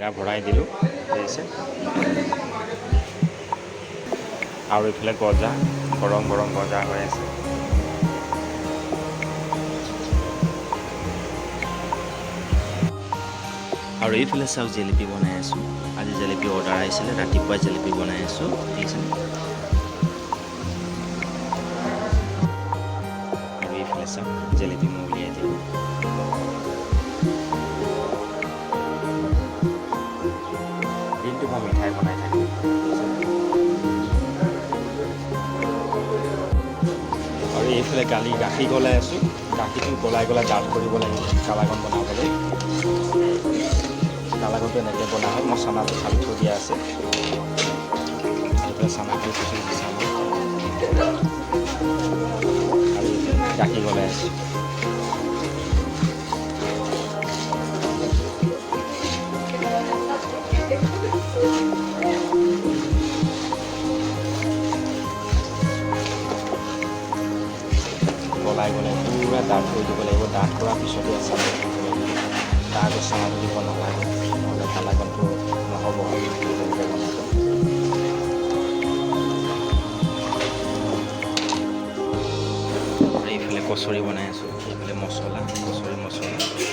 এয়া ভৰাই দিলোঁ আছে আৰু এইফালে গজা গৰম গৰম গজা হৈ আছে। আৰু এইফালে চাওক জেলেপি বনাই আছোঁ। আজি জেলেপি অৰ্ডাৰ আহিছিলে, ৰাতিপুৱাই জেলেপি বনাই আছোঁ দেখিছেনে। আৰু এইফালে চাওক জেলেপি মই উলিয়াই দিলোঁ। দিনটো মই মিঠাই বনাই থাকোঁ। আৰু এইফালে গাখীৰ গলাই আছোঁ। গাখীৰটো গলাই ডাঠ কৰিব লাগিব কালাকন বনাবলৈ। কালাকনটো এনেকৈ বনোৱা হয়। মই চানাটো ফালি থৈ দিয়া আছে। এইফালে চানাটো পিচি চানা আৰু গাখীৰ গলাই আছোঁ। গলাই পূৰা ডাঠ কৰি দিব লাগিব। ডাঠ কৰাৰ পিছতে চানা দিব লাগিব। তাৰ আগত চানাটো দিব নালাগে, নহ'লে কালাকনটো নহ'ব। এইফালে কচুৰি বনাই আছোঁ। এইফালে মছলা, কচুৰি মছলা